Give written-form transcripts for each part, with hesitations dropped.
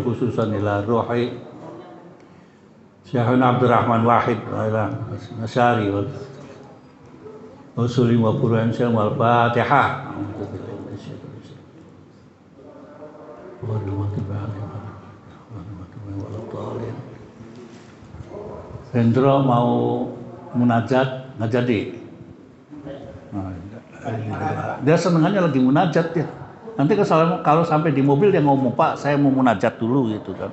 khususan ila ruhi Syekhuna Abdurrahman Wahid wa ila Nasyari wa usuli wa Qur'an wal Fatihah. Hendro mau munajat nggak jadi. Dia senengannya lagi munajat ya. Nanti kalau sampai di mobil dia ngomong, Pak, saya mau munajat dulu gitu kan.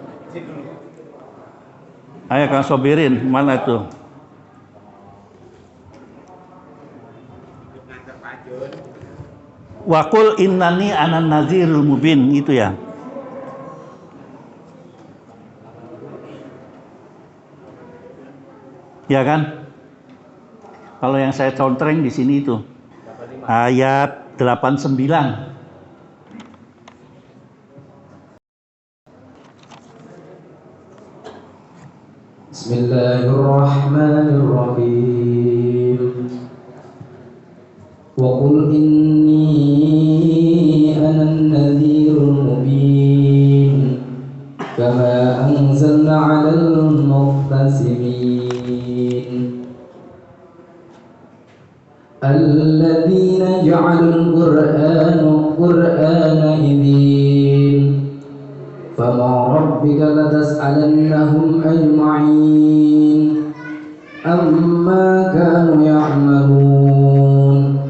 Ayo Kang Sobirin, mana itu? Waqul innani anan nazirul mubin, itu ya. Ya kan? Kalau yang saya contreng di sini itu ayat 89. Bismillahirrahmanirrahim. Wa qul inni anan nadhirul mubin kama anzalna 'alal muqtasimin alladhina ja'alul qur'ana idin fama rabbika latas'alannahum ajma'in amma kanu ya'malun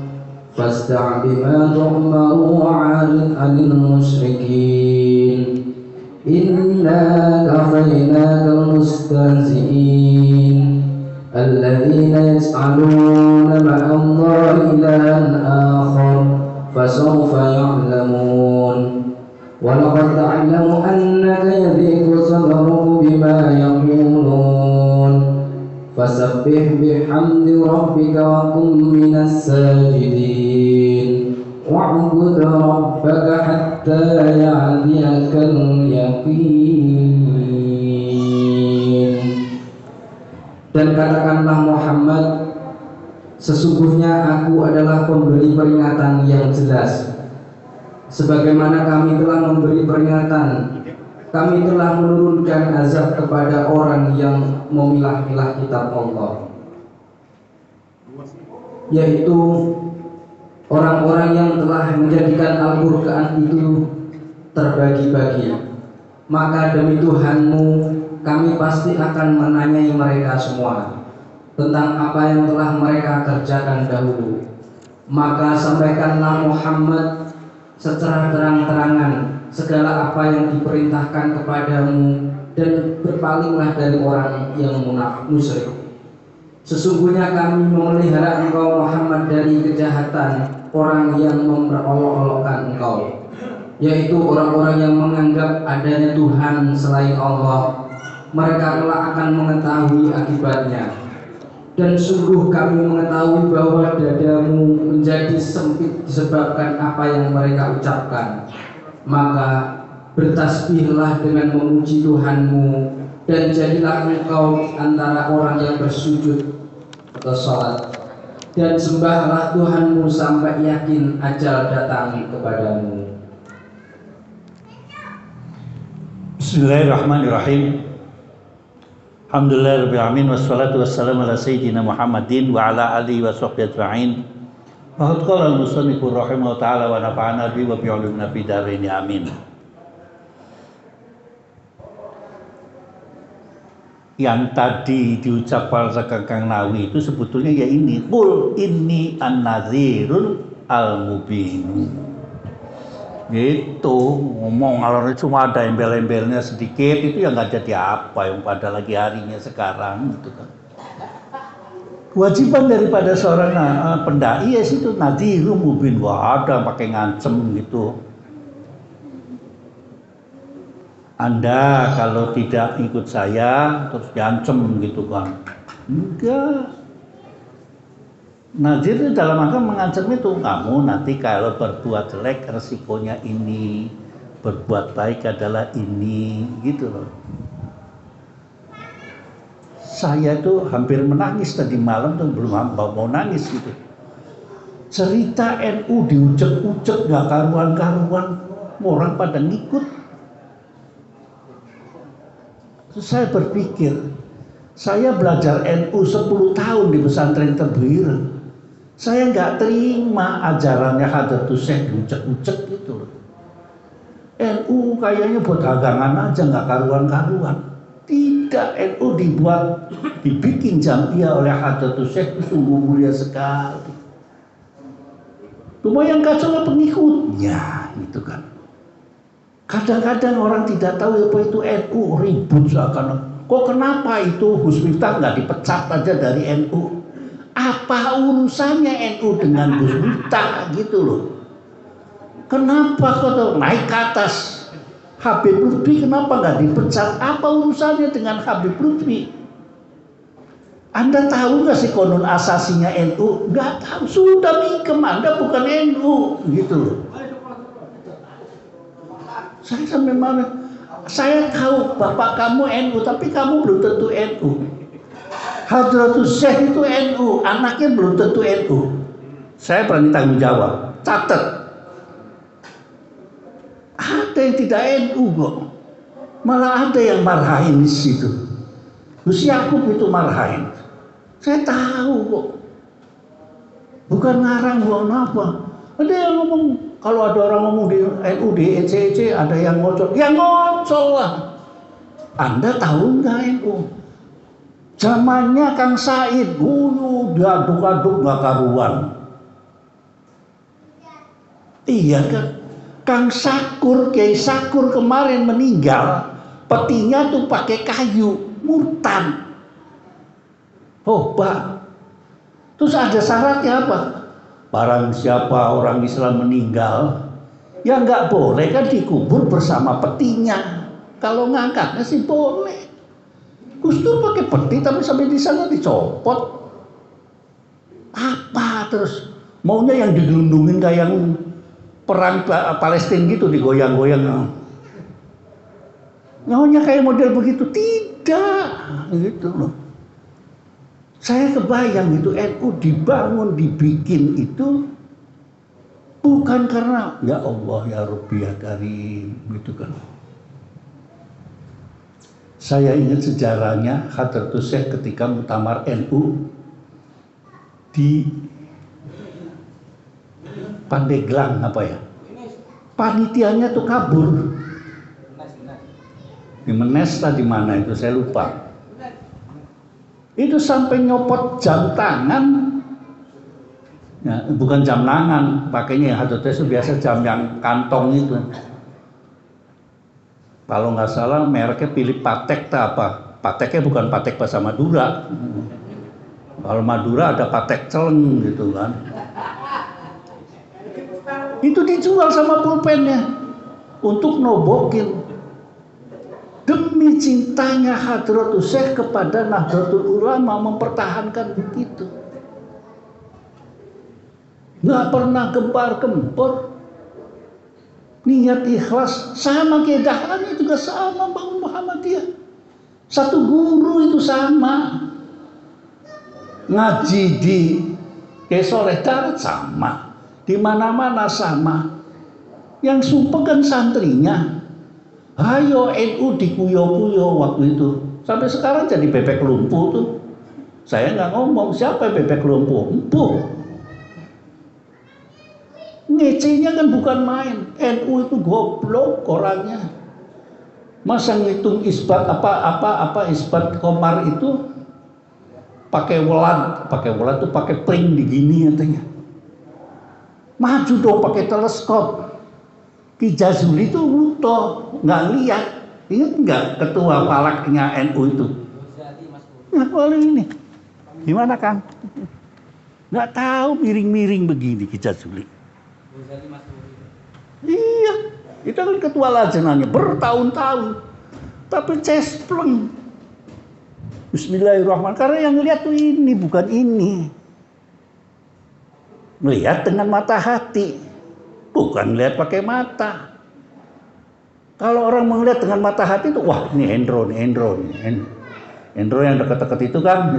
fasta' bima tu'maru 'anil musyrikin inna kafaynakal mustahzi'in alladhina yas'aluna ma'allahi ilahan akhar fasawfa ya'lamun وَلَقَدْ تَعْلَمُ أَنَّكَ يَضِيقُ صَدْرُكَ بِمَا يَقُولُونَ فَسَبِّحْ بِحَمْدِ رَبِّكَ وَكُن مِّنَ السَّاجِدِينَ وَاعْبُدْ رَبَّكَ حَتَّى يَأْتِيَكَ الْيَقِينُ. Dan katakanlah Muhammad, sesungguhnya aku adalah pemberi peringatan yang jelas. Sebagaimana kami telah memberi peringatan, kami telah menurunkan azab kepada orang yang memilah-milah kitab Allah, yaitu orang-orang yang telah menjadikan Al-Quran itu terbagi-bagi. Maka demi Tuhanmu, kami pasti akan menanyai mereka semua tentang apa yang telah mereka kerjakan dahulu. Maka sampaikanlah Muhammad secara terang-terangan segala apa yang diperintahkan kepadamu dan berpalinglah dari orang yang musyrik. Sesungguhnya kami memelihara engkau Muhammad dari kejahatan orang yang memperolok-olokkan engkau, yaitu orang-orang yang menganggap adanya Tuhan selain Allah. Mereka telah akan mengetahui akibatnya. Dan sungguh kami mengetahui bahwa dadamu menjadi sempit disebabkan apa yang mereka ucapkan. Maka bertasbihlah dengan memuji Tuhanmu, dan jadilah engkau antara orang yang bersujud atau sholat, dan sembahlah Tuhanmu sampai yakin ajal datang kepadamu. Bismillahirrahmanirrahim. Alhamdulillahirabbil alamin wassalatu wassalamu ala sayyidina Muhammadin wa ala alihi wa sahbihi ajma'in. Wa qala al-musannif rahimahullah ta'ala wa nafa'ana bi wa bi ulumina fid dharain amin. Yang tadi diucapkan Kang Nawawi itu sebetulnya ya ini, qul inni an-nazirul al-mubin. Gitu, ngomong kalau cuma ada embel-embelnya sedikit itu ya nggak jadi apa yang pada lagi harinya sekarang gitu kan. Kewajiban daripada seorang pendai ya situ nadhirul mubin, wah ada pakai ngancem gitu. Anda kalau tidak ikut saya terus diancem gitu kan. Enggak. Nazir itu dalam agama mengancam itu, kamu nanti kalau berbuat jelek resikonya ini, berbuat baik adalah ini, gitu loh. Saya tuh hampir menangis tadi malam tuh, belum mau nangis gitu. Cerita NU diucek-ucek gak karuan-karuan, orang pada ngikut. Terus saya berpikir, saya belajar NU 10 tahun di pesantren Tebuireng. Saya nggak terima ajarannya Hadratus Syekh diucek-ucek gitu loh. NU kayaknya buat dagangan aja, nggak karuan-karuan. Tidak, NU dibikin jamiah oleh Hadratus Syekh itu sungguh mulia sekali. Cuma yang kacau pengikutnya, gitu kan. Kadang-kadang orang tidak tahu apa itu NU, ribut seakan. Kok kenapa itu Gus Miftah nggak dipecat aja dari NU? Apa urusannya NU dengan Gus Miftah gitu loh? Kenapa kok naik ke atas Habib Lutfi, kenapa nggak dipecat? Apa urusannya dengan Habib Lutfi? Anda tahu nggak sih konon asasinya NU? Nggak tahu, sudah mikem, Anda bukan NU gitu loh. Saya sampai mana? Saya tahu bapak kamu NU, tapi kamu belum tentu NU. Hadratus Syekh itu NU, anaknya belum tentu NU. Saya berani tanggung jawab. Catat. Ada yang tidak NU kok. Malah ada yang marhain di situ. Gus Yakub itu marhain. Saya tahu kok. Bukan ngarang, bukan apa. Ada yang ngomong, kalau ada orang ngomong di NU, di ECC, ada yang ngocol. Ya ngocol lah. Anda tahu nggak NU? Zamannya Kang Said, diaduk-aduk nggak karuan. Iya kan? Kang Sakur, Kiai Sakur kemarin meninggal, petinya tuh pakai kayu, murtad. Oh, Pak. Terus ada syaratnya apa? Barang siapa orang Islam meninggal, ya nggak boleh kan dikubur bersama petinya. Kalau ngangkatnya sih boleh. Gus Dur pakai peti tapi sampai di sana dicopot. Apa terus? Maunya yang digelundungin kayak yang perang Palestina gitu, digoyang-goyang. Maunya kayak model begitu? Tidak, gitu loh. Saya kebayang itu NU dibangun, dibikin itu bukan karena ya Allah ya Rabbi ya Karim gitu kan. Saya ingat sejarahnya Hadratus Syekh ketika muktamar NU di Pandeglang apa ya? Panitianya tuh kabur. Di Menes tadi mana itu saya lupa. Itu sampai nyopot jam tangan. Ya, bukan jam tangan, pakainya Hadratus Syekh biasa jam yang kantong itu. Kalau nggak salah mereknya Philip Patek tak apa. Pateknya bukan Patek bahasa Madura. Kalau Madura ada Patek celeng gitu kan. Itu dijual sama pulpennya untuk nobokin. Demi cintanya Hadratus Syekh kepada Nahdlatul Ulama mempertahankan begitu. Nggak pernah gempar-gempor. Niat ikhlas sama, kedahannya juga sama, bangun Muhammadiyah. Satu guru itu sama. Ngaji di Kesoleh Darat sama. Di mana-mana sama. Yang sumpah kan santrinya. Ayo NU dikuyo-kuyo waktu itu. Sampai sekarang jadi bebek lumpuh tuh. Saya nggak ngomong siapa bebek lumpuh. Empuh. Ngecenya kan bukan main. NU itu goblok orangnya. Masa ngitung isbat apa isbat komar itu pakai welat tuh pakai pring digini katanya. Maju dong pakai teleskop. Ki Jazuli itu butuh nggak lihat. Ingat nggak ketua falaknya NU itu? Nah, kalau ini gimana Kang? Nggak tahu miring-miring begini Ki Jazuli. Iya, itu kan ketua lajenannya bertahun-tahun, tapi cespleng. Bismillahirrahmanirrahim. Karena yang lihat tuh ini bukan ini. Melihat dengan mata hati, bukan lihat pakai mata. Kalau orang melihat dengan mata hati itu, wah ini Hendro yang dekat-dekat itu kan,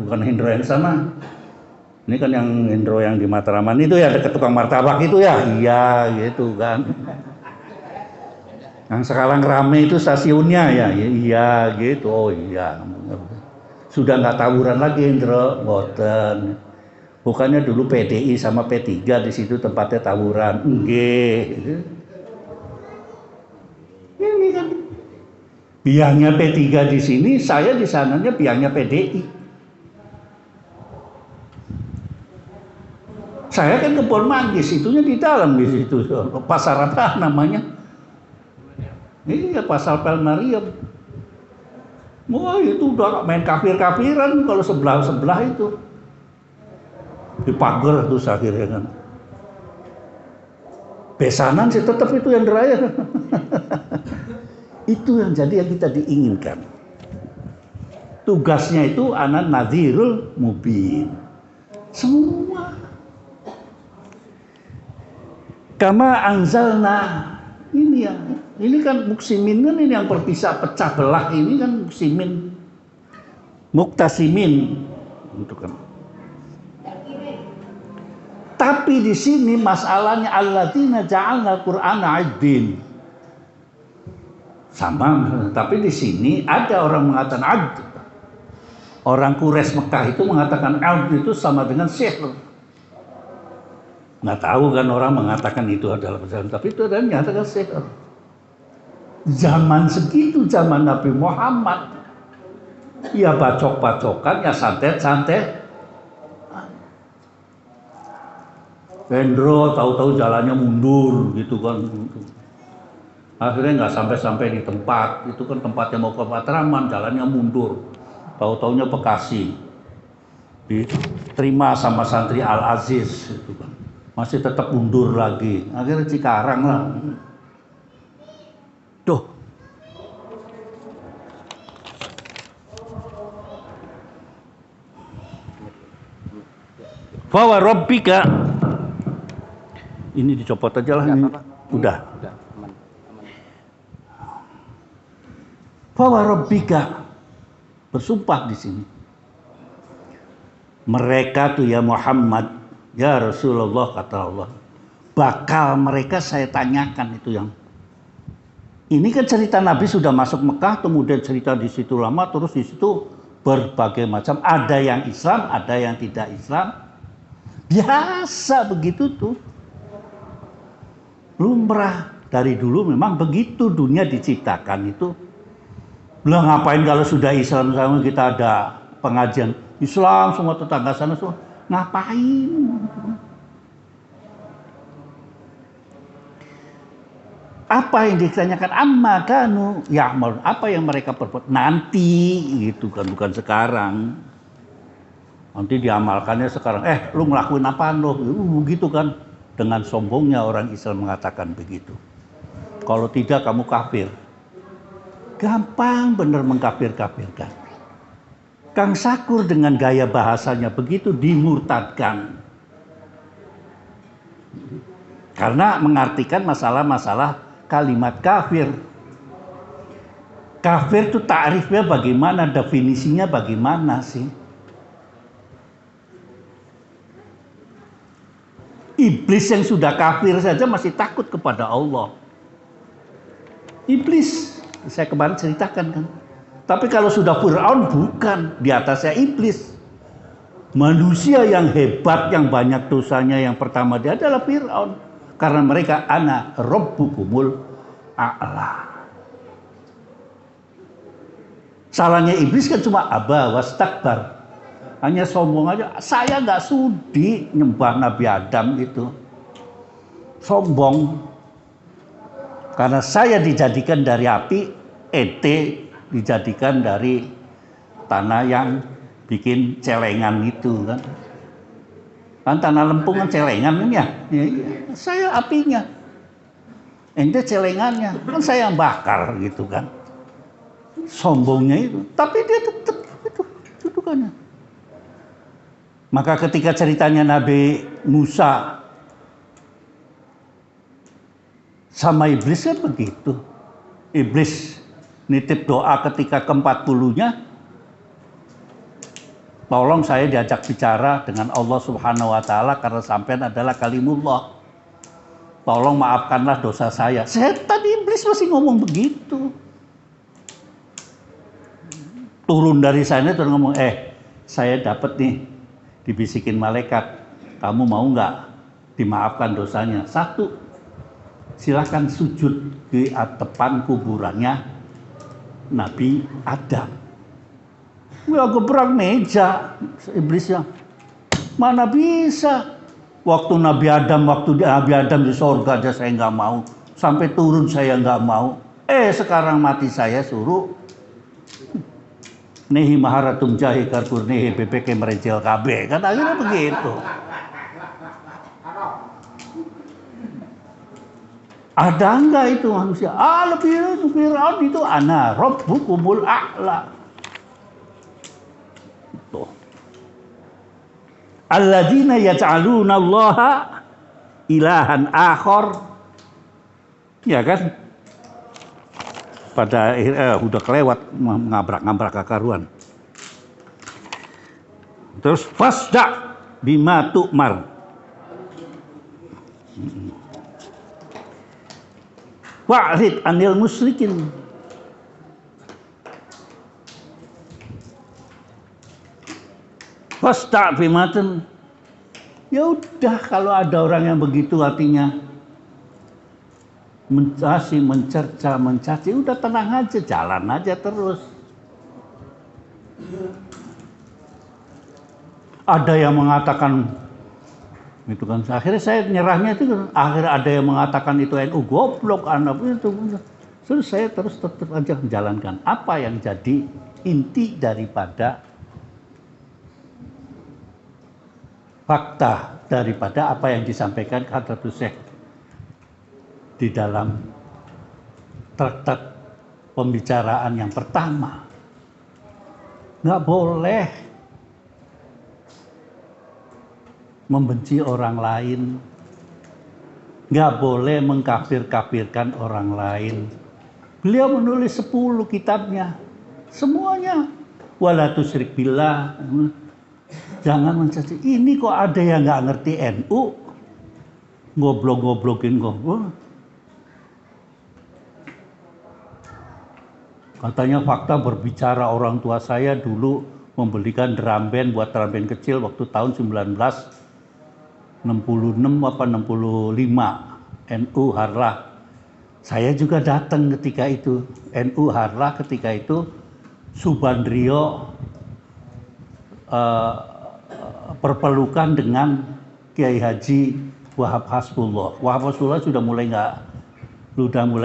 bukan Hendro yang sana. Ini kan yang Hendro yang di Matraman itu ya, dekat tukang martabak itu ya, iya gitu kan. Yang sekarang rame itu stasiunnya ya, iya gitu, oh iya. Sudah nggak tawuran lagi, Indro, boten. Bukannya dulu PDI sama P3 di situ tempatnya tawuran, enggak. Ini kan biangnya P3 di sini, saya di sananya biangnya PDI. Saya kan Kebon Manggis, itunya di dalam di situ, pasar apa namanya? Ini ya pasar Pelmarium. Wah itu udah main kafir-kafiran kalau sebelah-sebelah itu. Dipagar terus akhirnya kan. Besanan sih tetap itu yang deraya. Itu yang jadi yang kita diinginkan. Tugasnya itu anak nadhirul mubin. Semua. Kama anzalna ini ya. Ini kan muksimin kan ini yang berpisah pecah belah ini kan muksimin. Muktasimin. Itu kan. Tapi di sini masalahnya alladzina ja'alna Qur'ana 'iddin. Sama, tapi di sini ada orang mengatakan 'add. Orang Quraisy Mekah itu mengatakan 'add itu sama dengan sihir. Nggak tahu kan orang mengatakan itu adalah pesan, tapi itu adalah nyatakan sihir. Zaman segitu, zaman Nabi Muhammad, ya bacok-bacokan, ya santet-santet. Hendro tahu-tahu jalannya mundur gitu kan. Akhirnya nggak sampai-sampai di tempat. Itu kan tempatnya mau ke Matraman, jalannya mundur. Tahu-taunya Bekasi. Diterima sama santri Al-Aziz itu kan. Masih tetap mundur lagi. Akhirnya Cikarang lah. Tuh. Fa wa rabbika. Ini dicopot aja lah. Ini. Udah. Aman. Fa wa rabbika. Bersumpah di sini. Mereka tuh ya Muhammad, ya Rasulullah kata Allah. Bakal mereka saya tanyakan itu yang. Ini kan cerita Nabi sudah masuk Mekah, kemudian cerita di situ lama, terus di situ berbagai macam. Ada yang Islam, ada yang tidak Islam. Biasa begitu tuh. Lumrah dari dulu memang begitu dunia diciptakan itu. Belum ngapain kalau sudah Islam sama kita ada pengajian Islam semua tetangga sana semua ngapain? Apa yang ditanyakan amma kanu ya'mal, apa yang mereka perbuat nanti gitu kan, bukan sekarang. Nanti diamalkannya sekarang. Lu ngelakuin apaan lo? Begitu kan. Dengan sombongnya orang Islam mengatakan begitu. Kalau tidak kamu kafir. Gampang bener mengkafir-kafirkan. Kang Sakur dengan gaya bahasanya begitu dimurtadkan. Karena mengartikan masalah-masalah kalimat kafir. Kafir itu takrifnya bagaimana, definisinya bagaimana sih? Iblis yang sudah kafir saja masih takut kepada Allah. Iblis, saya kemarin ceritakan kan. Tapi kalau sudah Fir'aun bukan, di atasnya iblis. Manusia yang hebat, yang banyak dosanya, yang pertama dia adalah Fir'aun. Karena mereka ana rabbukumul a'la. Salahnya iblis kan cuma aba wastakbar. Hanya sombong aja, saya nggak sudi nyembah Nabi Adam itu. Sombong. Karena saya dijadikan dari api, ente dijadikan dari tanah yang bikin celengan itu kan. Kan tanah lempung kan celengan kan ya? Saya apinya. Ente celengannya, kan saya yang bakar gitu kan. Sombongnya itu, tapi dia tetap itu dudukannya. Maka ketika ceritanya Nabi Musa sama iblis kan begitu. Iblis nitip doa ketika ke-40-nya. Tolong saya diajak bicara dengan Allah Subhanahu wa taala karena sampean adalah kalimullah. Tolong maafkanlah dosa saya. Setan iblis Iblis masih ngomong begitu. Turun dari sana terus ngomong, saya dapat nih dibisikin malaikat, kamu mau nggak dimaafkan dosanya? Satu, silahkan sujud di depan kuburannya Nabi Adam. Ya gebrak meja iblisnya. Mana bisa? Waktu Nabi Adam di sorga aja saya nggak mau. Sampai turun saya nggak mau. Sekarang mati saya suruh nehi maharatum jahi karkur nehi BPK merecel KB. Kan akhirnya begitu. Ada enggak itu manusia? Lebih Fir'aun itu ana rabbukumul a'la. Tuh. Alladzina yaj'aluna Allaha ilahan akhar. Ya kan? Pada akhirnya udah kelewat ngabrak-ngabrak kakaruan. Terus fasda bima tu'mar. Wa'rid anil musyrikin. Fasda bima tu'mar. Ya udah, kalau ada orang yang begitu artinya mencerca, mencaci, udah tenang aja, jalan aja terus. Ada yang mengatakan itu kan, akhirnya saya nyerahnya itu, akhirnya ada yang mengatakan itu NU goblok, anak itu. Terus saya terus tetap aja menjalankan apa yang jadi inti daripada fakta daripada apa yang disampaikan Hadratus Syekh di dalam traktat pembicaraan yang pertama. Nggak boleh membenci orang lain, nggak boleh mengkafir-kafirkan orang lain. Beliau menulis 10 kitabnya, semuanya. Wala tusyrik billah, jangan mencaci. Ini kok ada yang nggak ngerti NU, goblok-goblokin goblok. Katanya fakta berbicara, orang tua saya dulu membelikan drum band buat drum band kecil waktu tahun 1966 apa 65, NU Harlah. Saya juga datang ketika itu, NU Harlah ketika itu Subandrio perpelukan dengan Kiai Haji Wahab Hasbullah. Wahab Hasbullah sudah mulai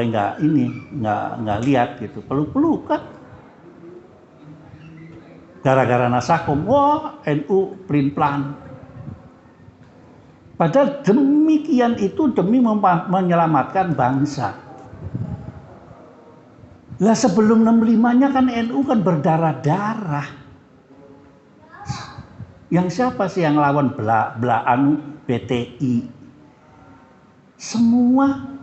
nggak lihat gitu, peluk-pelukan. Gara-gara nasakom, wah NU plin-plan. Padahal demikian itu demi menyelamatkan bangsa. Lah sebelum 65-nya kan NU kan berdarah-darah. Yang siapa sih yang lawan belaan PTI? Semua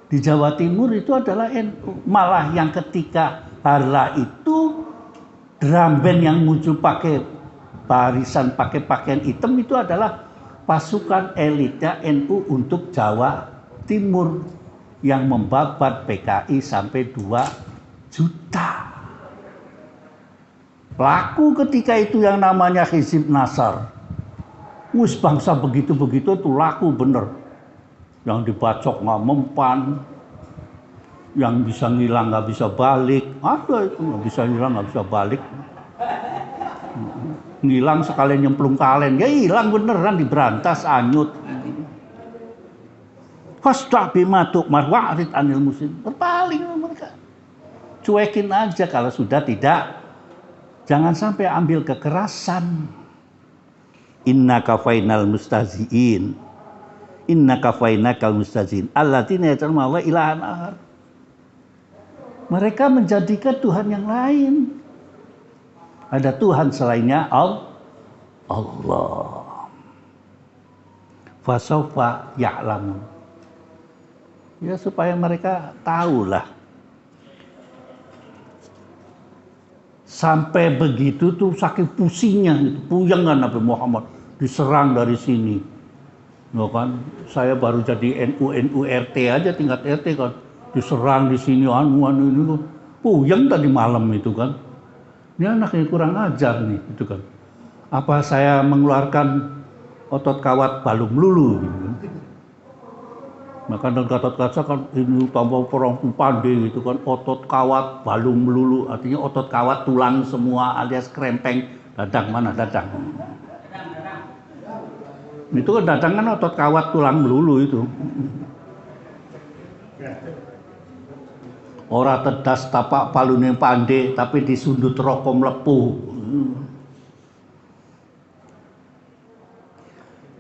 di Jawa Timur itu adalah NU. Malah yang ketika Harlah itu drum band yang muncul pakai barisan, pakai pakaian hitam itu adalah pasukan elitnya NU untuk Jawa Timur yang membabat PKI sampai 2 juta. Laku ketika itu yang namanya Hizib Nasar. Wis bangsa begitu-begitu tuh laku bener. Yang dibacok nggak mempan, yang bisa ngilang nggak bisa balik. Ada itu nggak bisa ngilang nggak bisa balik. Ngilang sekalian nyemplung kalen, ya hilang beneran, diberantas anyut. Fasda bima tu'mar wa'rid anil muslim. Berpaling mereka. Cuekin aja kalau sudah tidak. Jangan sampai ambil kekerasan. Inna kafainal mustahzi'in. Inna kafainakal mustahzi'in. Alladzina yaj'aluna Allah ilahan akhar. Mereka menjadikan Tuhan yang lain. Ada Tuhan selainnya Allah. Fasawfa ya'lamun. Ya supaya mereka tahulah. Sampai begitu tuh saking pusingnya, puyeng kan Nabi Muhammad, diserang dari sini. Loh kan, saya baru jadi NU RT aja, tingkat RT kan, diserang di sini anu ini tuh. Puyeng tadi malam itu kan. Ini anaknya kurang ajar nih itu kan. Apa saya mengeluarkan otot kawat balung lulu gitu kan. Maka dan kata-kata kan ini tambah orang pandai gitu kan, otot kawat balung melulu, artinya otot kawat tulang semua alias krempeng. Dadang mana dadang? Itu kan dadang kan otot kawat tulang melulu itu. Ora tedas tapak palune pandai tapi disundut rokom lepuh.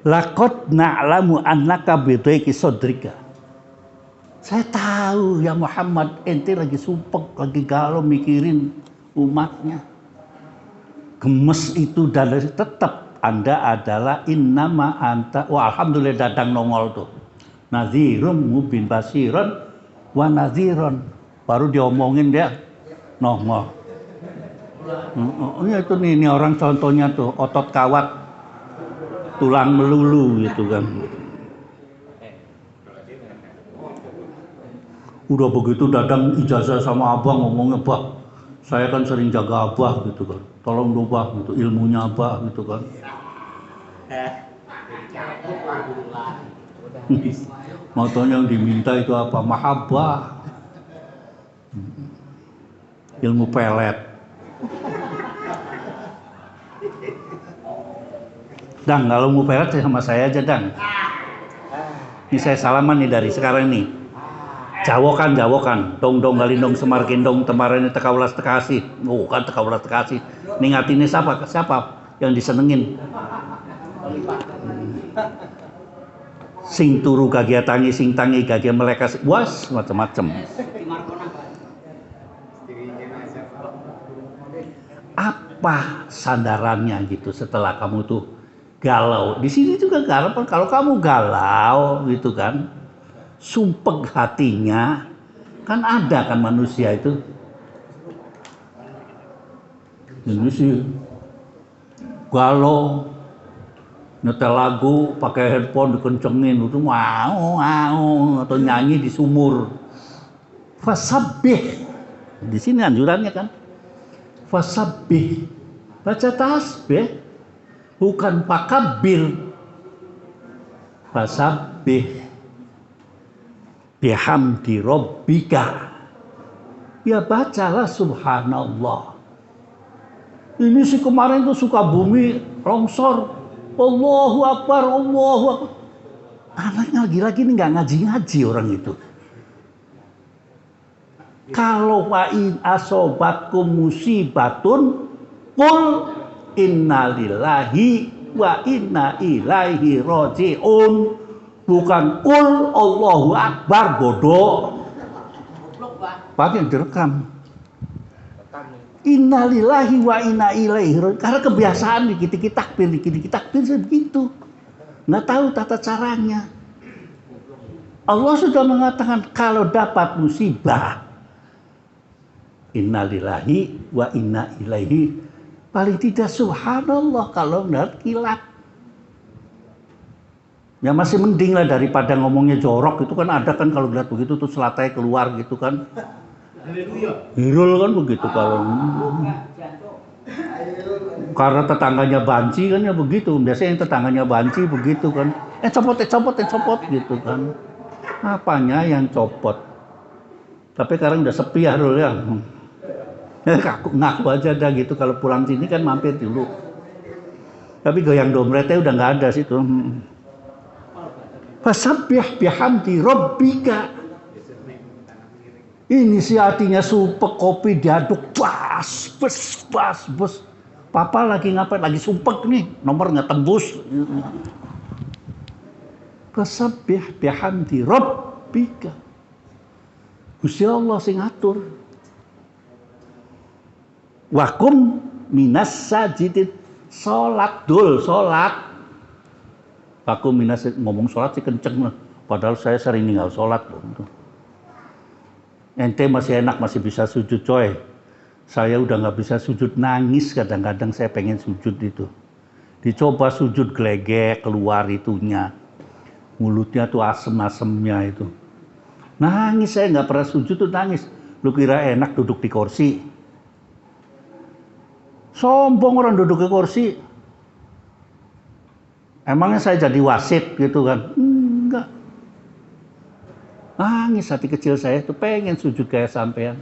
Laqad na'lamu annaka bidayki sadrika. Saya tahu ya Muhammad, ente lagi sumpek, lagi galau mikirin umatnya. Gemes itu dan tetap Anda adalah innama anta. Wah, alhamdulillah dadang nongol tuh. Nadhirum mubin basiron wa nadhiron. Baru diomongin dia nongol. Ini itu nih ini orang contohnya tuh otot kawat tulang melulu gitu kan. Udah begitu dadang ijazah sama abang ngomongnya, "Bah, saya kan sering jaga abah gitu kan. Tolong dong bah, gitu, ilmunya abah gitu kan." Motonya yang diminta itu apa? Mahabbah. Ilmu pelet. Dang, kalau mau pelet sama saya aja, Dang. Ini saya salaman nih dari sekarang nih. Jawokan. Dong galindong semar gendong temarane tekaulas tekasih. Oh, kan tekaulas tekasih. Ningatine siapa yang disenengin? Sing turu gagia tangi, sing tangi gagia melekas. Was, macam-macam. Apa sandarannya gitu setelah kamu tuh galau? Di sini juga galau. Kalau kamu galau gitu kan, sumpek hatinya, kan ada kan manusia itu. Ini sih galau, nyetel lagu, pakai headphone dikencengin, itu mau atau nyanyi di sumur. Fasabbih. Di sini anjurannya kan. Fasabbih, baca tasbih, bukan pakabir. Fasabbih bihamdi rabbika, ya bacalah subhanallah. Ini sih kemarin tuh suka bumi longsor, Allahu Akbar. Anaknya lagi-lagi ini nggak ngaji orang itu. Kalau wa in asobatkum musibatun qul innalillahi wa inna ilaihi rajiun, bukan qul Allahu Akbar bodoh. Pakai direkam. Innalillahi wa inna ilaihi rajiun, karena kebiasaan dikit-dikit takbir begitu. Nggak tahu tata caranya. Allah sudah mengatakan kalau dapat musibah innalillahi wa inna ilaihi, paling tidak subhanallah, kalau enggak kilat. Ya masih mending lah daripada ngomongnya jorok, itu kan ada kan kalau lihat begitu tuh selatai keluar gitu kan. Hirul kan begitu kalau. Karena tetangganya banci kan ya begitu. Biasanya yang tetangganya banci begitu kan. Copot gitu kan. Apanya yang copot? Tapi sekarang udah sepi ya Rul ya. Ngaku aja dah gitu, kalau pulang sini kan mampir dulu. Tapi goyang dompetnya udah nggak ada situ. Fasabbih bihamdi rabbika. Ini si hatinya sumpek, kopi diaduk, bas. Papa lagi ngapain? Lagi sumpek nih, nomor nggak tembus. Fasabbih bihamdi rabbika. Gusti Allah sing ngatur. Wakum minas sajidin, sholat. Wakum minas, ngomong sholat sih kenceng, padahal saya sering ninggal sholat. Ente masih enak, masih bisa sujud coy. Saya udah nggak bisa sujud, nangis kadang-kadang saya pengen sujud itu. Dicoba sujud gelegek keluar itunya, mulutnya tuh asem-asemnya itu. Nangis, saya nggak pernah sujud tuh nangis. Lu kira enak duduk di kursi? Sombong orang duduk di kursi. Emangnya saya jadi wasit gitu kan? Enggak. Nangis hati kecil saya tuh pengen sujud kayak sampean.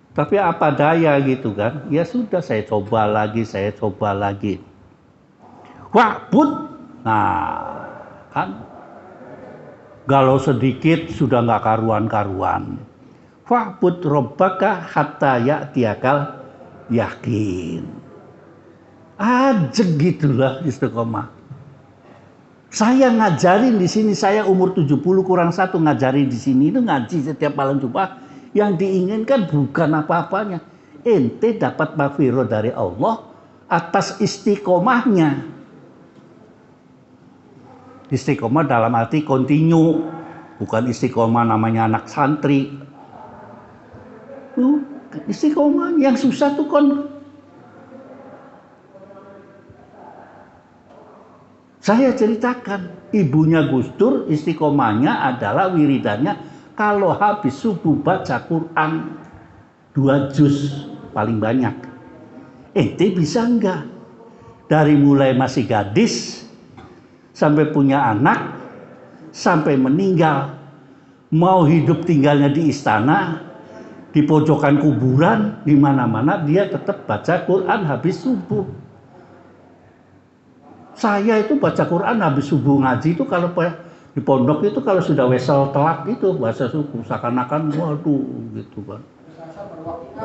Tapi apa daya gitu kan? Ya sudah, saya coba lagi. Wa'bud. Nah, kan galau sedikit sudah nggak karuan-karuan. Wa'bud rabbaka hatta ya'tiyakal yakin. Aja gitulah istiqomah. Saya ngajarin di sini, saya umur 70 kurang 1 ngajarin di sini itu ngaji setiap malam Jumat. Yang diinginkan bukan apa-apanya. Ente dapat maghfirah dari Allah atas istiqomahnya. Istiqomah dalam arti kontinu, bukan istiqomah namanya anak santri. Istiqomah yang susah tuh Saya ceritakan, ibunya Gus Dur istiqomahnya adalah wiridannya kalau habis subuh baca Quran 2 juz paling banyak. Ente bisa enggak? Dari mulai masih gadis sampai punya anak, sampai meninggal, mau hidup tinggalnya di istana, di pojokan kuburan, di mana-mana dia tetap baca Quran habis subuh. Saya itu baca Quran habis subuh ngaji itu kalau di pondok itu kalau sudah wesel telat itu baca subuh seakan-akan waduh gitu kan.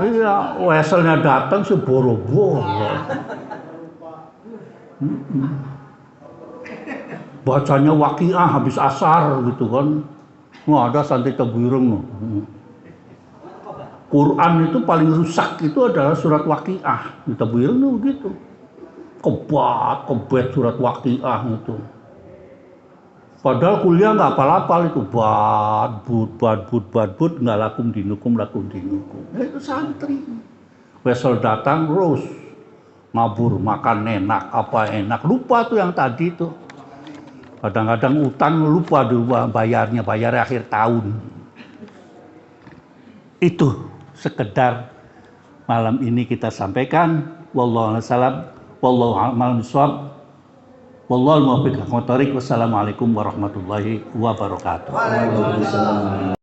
Iya, weselnya datang seboro-boro. Bacanya Waqiah habis asar gitu kan. Nggak ada santai tebuireng. Quran itu paling rusak itu adalah surat Waqiah. Di tebuireng tuh gitu. Kebet surat Waqiah itu. Padahal kuliah nggak apal-apal itu. Badbud nggak lakum dinukum. Itu santri. Wesel datang terus ngabur, makan enak, apa enak. Lupa tuh yang tadi tuh. Kadang-kadang utang lupa bayarnya akhir tahun. Itu sekedar malam ini kita sampaikan. Wallahu a'lam. Wallahu a'lam bishawab. Wallahu muwaffiq. Wassalamualaikum warahmatullahi wabarakatuh. Waalaikumsalam.